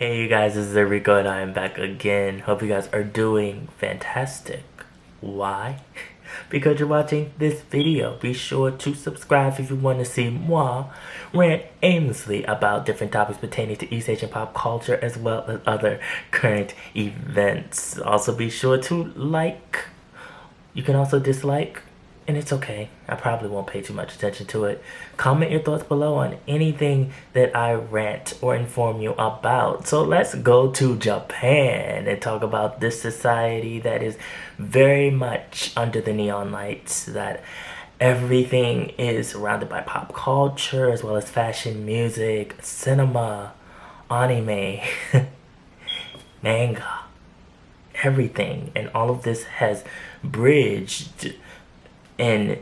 Hey you guys, this is Rico and I am back again. Hope you guys are doing fantastic. Why? Because you're watching this video. Be sure to subscribe if you want to see moi rant aimlessly about different topics pertaining to East Asian pop culture as well as other current events. Also be sure to like. You can also dislike, and it's okay. I probably won't pay too much attention to it. Comment your thoughts below on anything that I rant or inform you about. So let's go to Japan and talk about this society that is very much under the neon lights, that everything is surrounded by pop culture as well as fashion, music, cinema, anime, manga, everything. And all of this has bridged and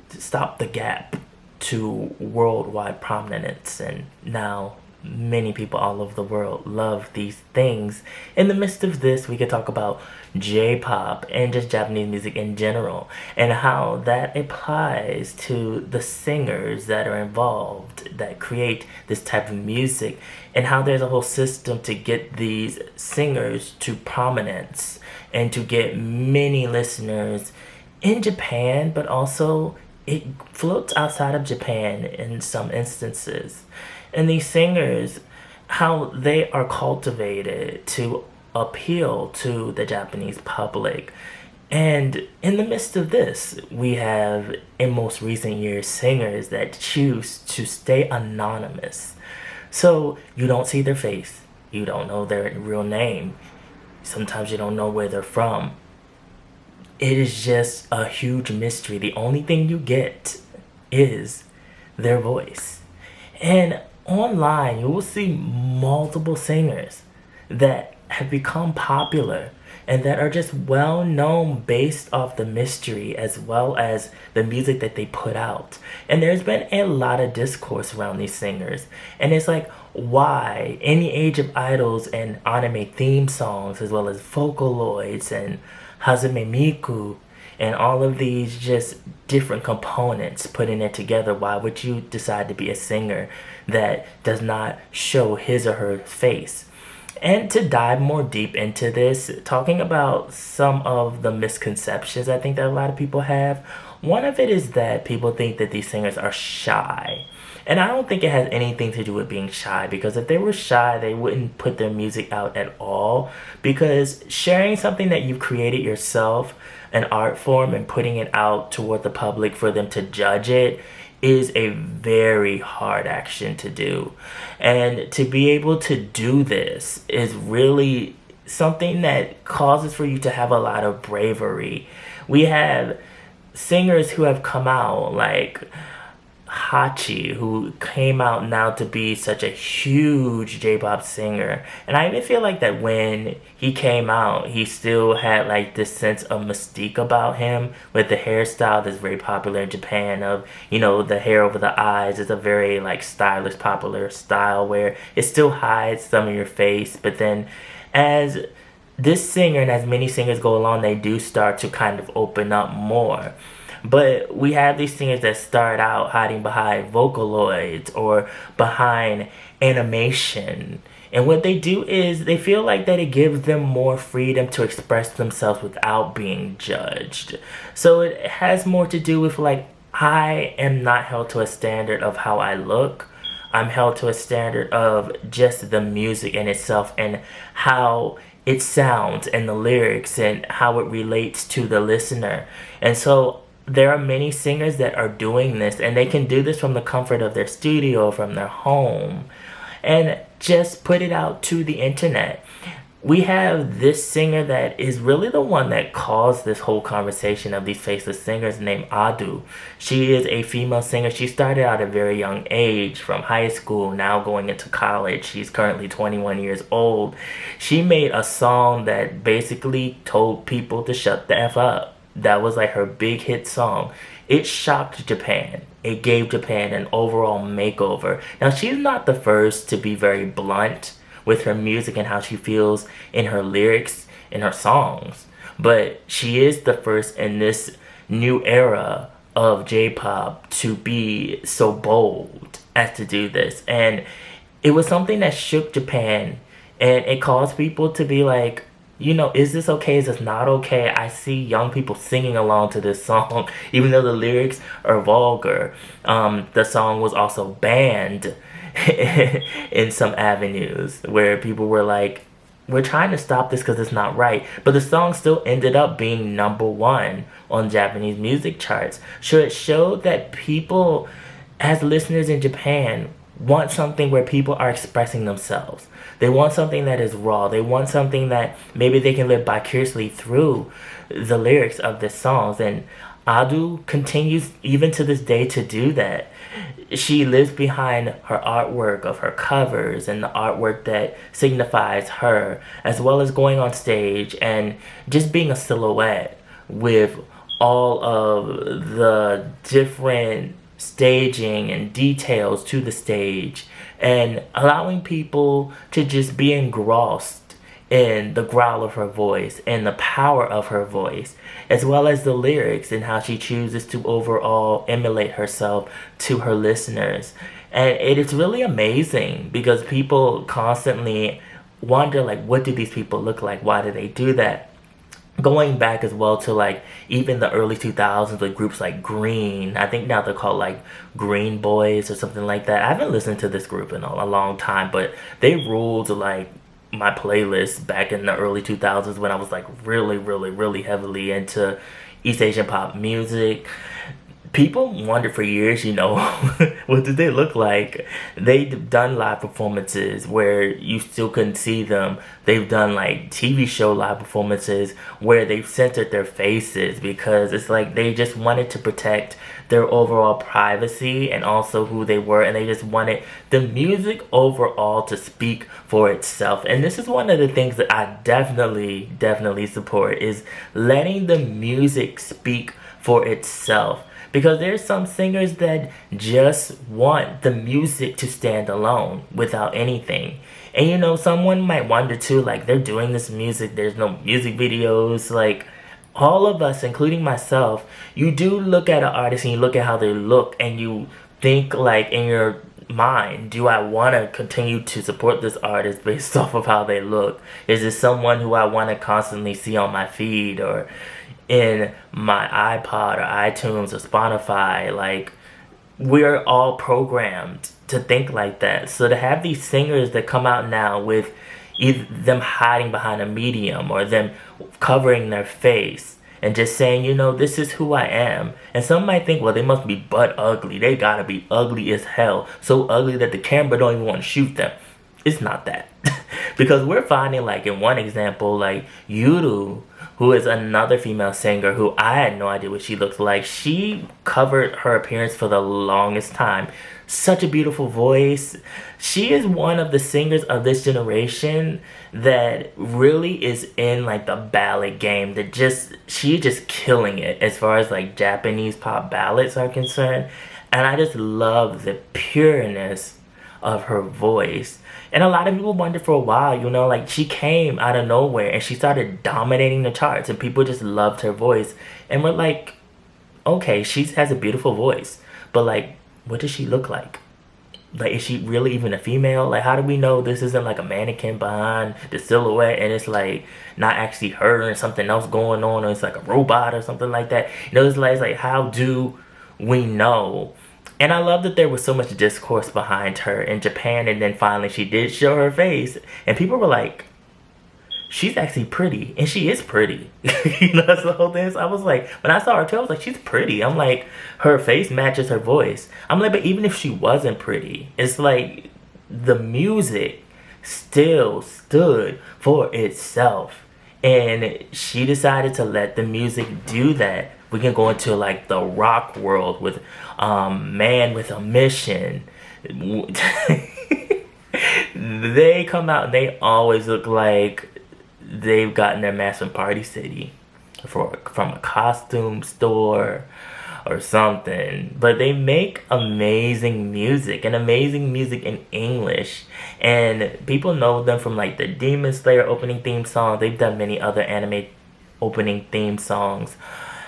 stop the gap to worldwide prominence, and now many people all over the world love these things. In the midst of this, we could talk about J-pop and just Japanese music in general and how that applies to the singers that are involved that create this type of music, and how there's a whole system to get these singers to prominence and to get many listeners in Japan, but also it floats outside of Japan in some instances. And these singers, how they are cultivated to appeal to the Japanese public. And in the midst of this, we have, in most recent years, singers that choose to stay anonymous. So you don't see their face, you don't know their real name, sometimes you don't know where they're from. It is just a huge mystery. The only thing you get is their voice. And online, you will see multiple singers that have become popular and that are just well known based off the mystery as well as the music that they put out. And there's been a lot of discourse around these singers. And it's like, why any age of idols and anime theme songs as well as Vocaloids and Hazame Miku and all of these just different components putting it together, why would you decide to be a singer that does not show his or her face? And to dive more deep into this, talking about some of the misconceptions I think that a lot of people have. One of it is that people think that these singers are shy. And I don't think it has anything to do with being shy, because if they were shy, they wouldn't put their music out at all. Because sharing something that you've created yourself, an art form, and putting it out toward the public for them to judge it is a very hard action to do. And to be able to do this is really something that causes for you to have a lot of bravery. We have singers who have come out like Hachi, who came out now to be such a huge J-pop singer. And I even feel like that when he came out, he still had like this sense of mystique about him with the hairstyle that's very popular in Japan of, you know, the hair over the eyes is a very like stylish, popular style where it still hides some of your face. But then as this singer and as many singers go along, they do start to kind of open up more. But we have these singers that start out hiding behind Vocaloids or behind animation. And what they do is they feel like that it gives them more freedom to express themselves without being judged. So it has more to do with like, I am not held to a standard of how I look. I'm held to a standard of just the music in itself and how it sounds and the lyrics and how it relates to the listener. And so there are many singers that are doing this, and they can do this from the comfort of their studio, from their home, and just put it out to the internet. We have this singer that is really the one that caused this whole conversation of these faceless singers named Adu. She is a female singer. She started out at a very young age from high school, now going into college. She's currently 21 years old. She made a song that basically told people to shut the F up. That was like her big hit song. It shocked Japan. It gave Japan an overall makeover. Now, she's not the first to be very blunt with her music and how she feels in her lyrics, in her songs. But she is the first in this new era of J-pop to be so bold as to do this. And it was something that shook Japan And it caused people to be like, is this okay? Is this not okay? I see young people singing along to this song, even though the lyrics are vulgar. The song was also banned in some avenues where people were like, we're trying to stop this because it's not right. But the song still ended up being #1 on Japanese music charts. So it showed that people, as listeners in Japan, want something where people are expressing themselves. They want something that is raw. They want something that maybe they can live vicariously through the lyrics of the songs. And Adu continues even to this day to do that. She lives behind her artwork of her covers and the artwork that signifies her, as well as going on stage and just being a silhouette with all of the different staging and details to the stage, and allowing people to just be engrossed in the growl of her voice and the power of her voice, as well as the lyrics and how she chooses to overall emulate herself to her listeners. And it is really amazing because people constantly wonder, like, what do these people look like? Why do they do that? Going back as well to like even the early 2000s with groups like Green. I think now they're called like Green Boys or something like that. I haven't listened to this group in a long time, but they ruled like my playlist back in the early 2000s when I was like really heavily into East Asian pop music. People wondered for years, what did they look like? They've done live performances where you still couldn't see them. They've done like TV show live performances where they've censored their faces because it's like they just wanted to protect their overall privacy and also who they were, and they just wanted the music overall to speak for itself. And this is one of the things that I definitely support, is letting the music speak for itself. Because there's some singers that just want the music to stand alone without anything. And someone might wonder too, like, they're doing this music, there's no music videos, like, all of us, including myself, you do look at an artist and you look at how they look and you think, like, in your mind, do I want to continue to support this artist based off of how they look? Is this someone who I want to constantly see on my feed or in my iPod or iTunes or Spotify? Like, we're all programmed to think like that. So to have these singers that come out now with either them hiding behind a medium or them covering their face and just saying, this is who I am. And some might think, well, they must be butt ugly. They gotta be ugly as hell. So ugly that the camera don't even want to shoot them. It's not that. Because we're finding, like, in one example, like, Yuru, who is another female singer who I had no idea what she looked like. She covered her appearance for the longest time. Such a beautiful voice. She is one of the singers of this generation that really is in like the ballad game. She's just killing it as far as like Japanese pop ballads are concerned. And I just love the pureness of her voice. And a lot of people wondered for a while, like, she came out of nowhere and she started dominating the charts and people just loved her voice. And we're like, okay, she has a beautiful voice, but like, what does she look like? Like, is she really even a female? Like, how do we know this isn't like a mannequin behind the silhouette and it's like not actually her and something else going on, or it's like a robot or something like that? It's like how do we know? And I love that there was so much discourse behind her in Japan, and then finally she did show her face and people were like, she's actually pretty. And she is pretty. That's the whole thing. So I was like, when I saw her too, I was like, she's pretty. I'm like, her face matches her voice. I'm like, but even if she wasn't pretty, it's like the music still stood for itself. And she decided to let the music do that. We can go into like the rock world with Man with a Mission. They come out and they always look like they've gotten their mask from Party City from a costume store or something. But they make amazing music, and amazing music in English. And people know them from like the Demon Slayer opening theme song. They've done many other anime opening theme songs,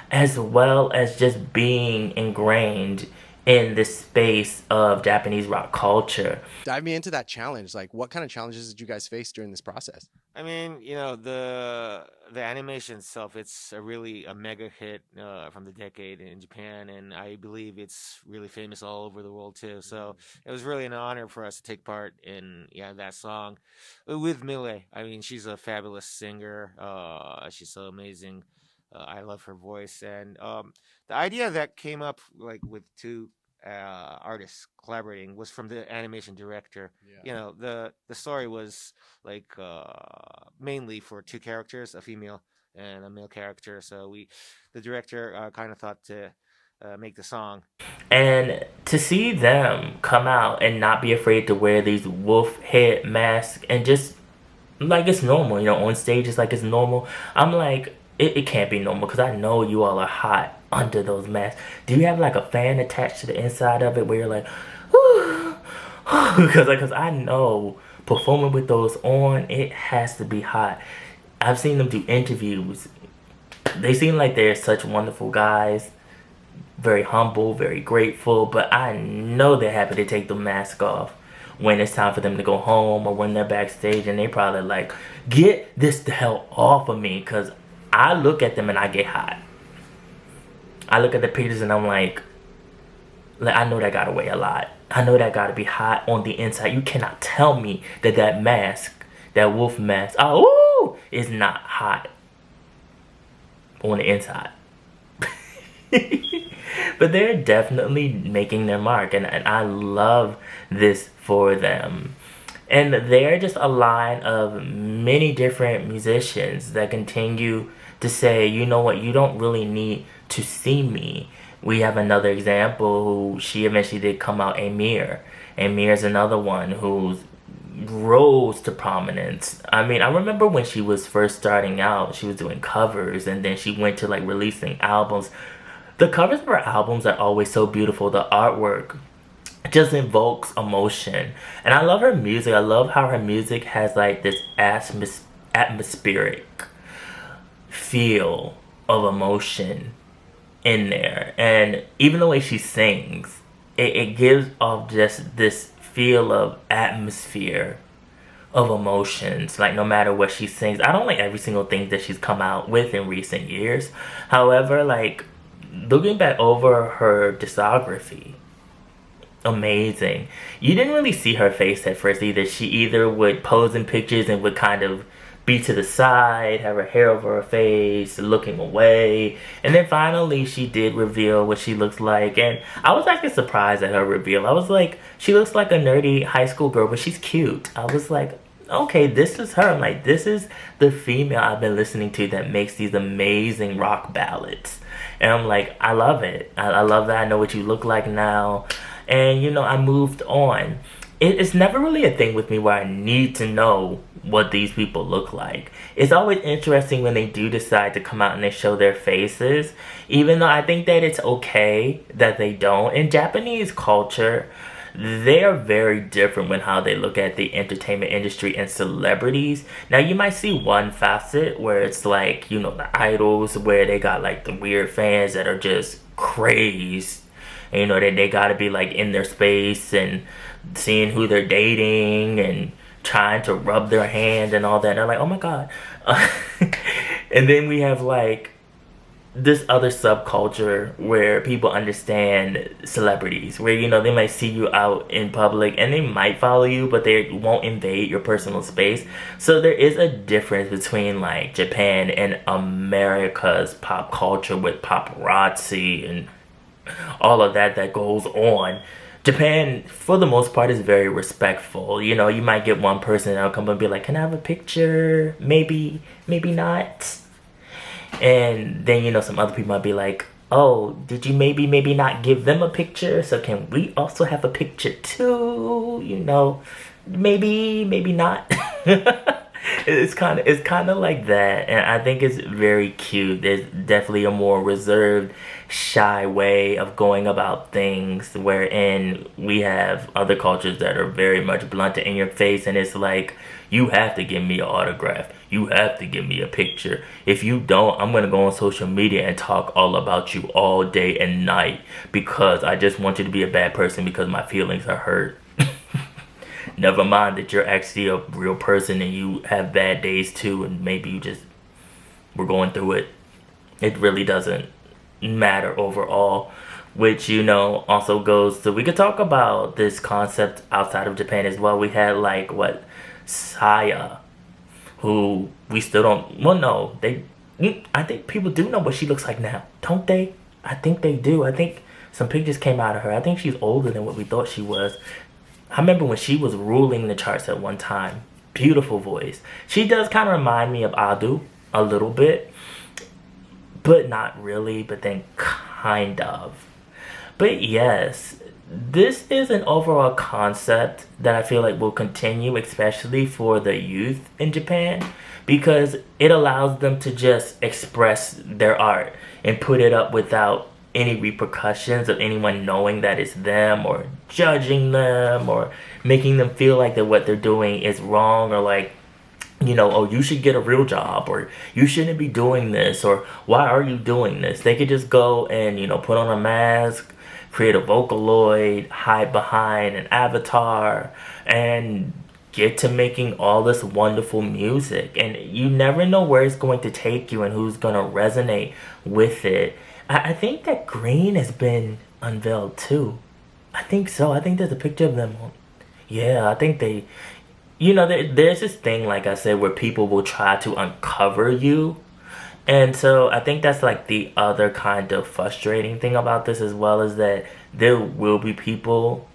as well as just being ingrained in this space of Japanese rock culture. Dive me into that challenge. Like, what kind of challenges did you guys face during this process? I mean, the animation itself, it's a mega hit from the decade in Japan, and I believe it's really famous all over the world too. So it was really an honor for us to take part in that song with Mile. I mean, she's a fabulous singer. She's so amazing. I love her voice, and the idea that came up like with two artists collaborating was from the animation director. Yeah. The story was like mainly for two characters, a female and a male character. So the director, kind of thought to make the song. And to see them come out and not be afraid to wear these wolf head masks and just like it's normal, on stage it's like it's normal. I'm like, it can't be normal because I know you all are hot under those masks. Do you have like a fan attached to the inside of it where you're like, whoo, because I know performing with those on, it has to be hot. I've seen them do interviews. They seem like they're such wonderful guys, very humble, very grateful, but I know they're happy to take the mask off when it's time for them to go home or when they're backstage, and they probably like, get this the hell off of me, because I look at them and I get hot. I look at the pictures and I'm like, I know that gotta weigh a lot. I know that gotta be hot on the inside. You cannot tell me that mask, that wolf mask, is not hot on the inside. But they're definitely making their mark, and I love this for them. And they're just a line of many different musicians that continue to say, you know what, you don't really need to see me. We have another example who she eventually did come out, Amir. Amir's another one who's rose to prominence. I mean, I remember when she was first starting out, she was doing covers, and then she went to like releasing albums. The covers of her albums are always so beautiful. The artwork just invokes emotion. And I love her music. I love how her music has like this atmospheric feel of emotion in there. And even the way she sings, it gives off just this feel of atmosphere of emotions, like no matter what she sings. I don't like every single thing that she's come out with in recent years. However, like looking back over her discography, amazing. You didn't really see her face at first either. She either would pose in pictures and would kind of be to the side, have her hair over her face, looking away, and then finally she did reveal what she looks like, and I was actually surprised at her reveal. I was like, she looks like a nerdy high school girl, but she's cute. I was like, okay, this is her. I'm like, this is the female I've been listening to that makes these amazing rock ballads. And I'm like, I love it. I love that I know what you look like now. And, I moved on. It's never really a thing with me where I need to know what these people look like. It's always interesting when they do decide to come out and they show their faces, even though I think that it's okay that they don't. In Japanese culture, they are very different with how they look at the entertainment industry and celebrities. Now, you might see one facet where it's like, the idols, where they got like the weird fans that are just crazed. And, they gotta be like in their space and seeing who they're dating and trying to rub their hand and all that. And they're like, oh my god. And then we have like this other subculture where people understand celebrities, where they might see you out in public and they might follow you, but they won't invade your personal space. So there is a difference between like Japan and America's pop culture with paparazzi and all of that goes on. Japan, for the most part, is very respectful. You might get one person that'll come and be like, can I have a picture? Maybe not. And then, some other people might be like, oh, did you maybe not give them a picture? So can we also have a picture too? Maybe not. it's kind of like that, and I think it's very cute. There's definitely a more reserved, shy way of going about things, wherein we have other cultures that are very much blunted in your face, and it's like, you have to give me an autograph. You have to give me a picture. If you don't, I'm gonna go on social media and talk all about you all day and night because I just want you to be a bad person because my feelings are hurt. Never mind that you're actually a real person and you have bad days too, and maybe you just were going through it. It really doesn't matter overall, which, you know, also goes to, we could talk about this concept outside of Japan as well. We had like what, Saya, who we still don't, well, no, I think people do know what she looks like now, don't they? I think they do. I think some pictures came out of her. I think she's older than what we thought she was. I remember when she was ruling the charts at one time. Beautiful voice. She does kind of remind me of Adu a little bit, but not really, but then kind of. But yes, this is an overall concept that I feel like will continue, especially for the youth in Japan, because it allows them to just express their art and put it up without any repercussions of anyone knowing that it's them or judging them or making them feel like that what they're doing is wrong, or like, you know, oh, you should get a real job, or you shouldn't be doing this, or why are you doing this? They could just go and, you know, put on a mask, create a Vocaloid, hide behind an avatar, and get to making all this wonderful music. And you never know where it's going to take you and who's going to resonate with it. I think that Green has been unveiled too. I think so. I think there's a picture of them. Yeah, I think they, you know, there's this thing, like I said, where people will try to uncover you. And so I think that's like the other kind of frustrating thing about this as well, is that there will be people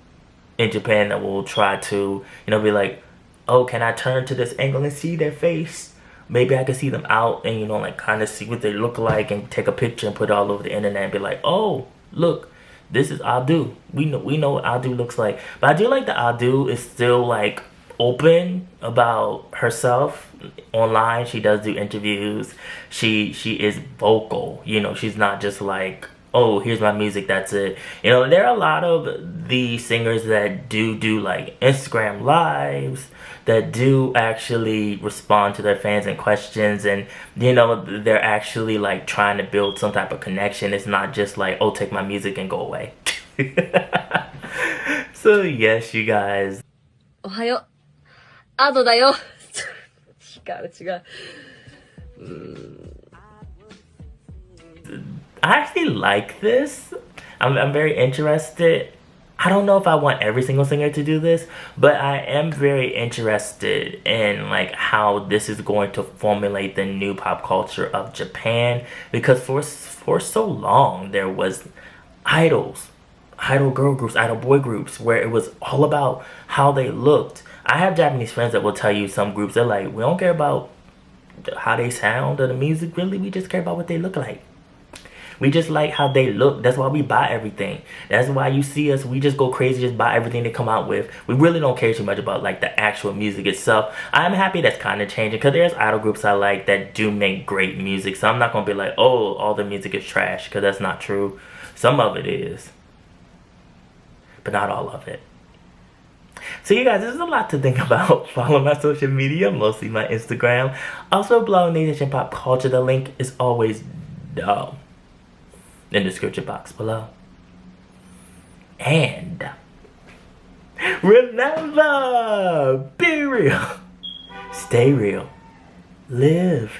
in Japan that will try to, you know, be like, oh, can I turn to this angle and see their face? Maybe I could see them out and, you know, like kind of see what they look like and take a picture and put it all over the internet and be like, oh, look, this is Adu. We know what Adu looks like. But I do like that Adu is still like open about herself online. She does do interviews. She is vocal. You know, she's not just like, oh, here's my music, that's it. You know, there are a lot of the singers that do like Instagram lives, that do actually respond to their fans and questions, and, you know, they're actually like trying to build some type of connection. It's not just like, oh, take my music and go away. So yes, you guys. おはよう。アドだよ。違う。I actually like this. I'm very interested. I don't know if I want every single singer to do this, but I am very interested in like how this is going to formulate the new pop culture of Japan, because for so long there was idols, idol girl groups, idol boy groups, where it was all about how they looked. I have Japanese friends that will tell you some groups, they're like, we don't care about how they sound or the music, really, we just care about what they look like. We just like how they look. That's why we buy everything. That's why you see us, we just go crazy, just buy everything they come out with. We really don't care too much about like the actual music itself. I'm happy that's kind of changing, because there's idol groups I like that do make great music. So I'm not going to be like, oh, all the music is trash, because that's not true. Some of it is, but not all of it. So you guys, this is a lot to think about. Follow my social media, mostly my Instagram. Also, Blow Nation Pop Culture. The link is always down in the description box below. And remember, be real, stay real, live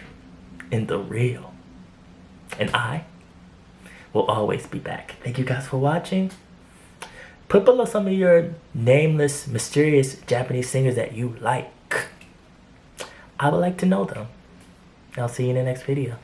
in the real. And I will always be back. Thank you guys for watching. Put below some of your nameless, mysterious Japanese singers that you like. I would like to know them. I'll see you in the next video.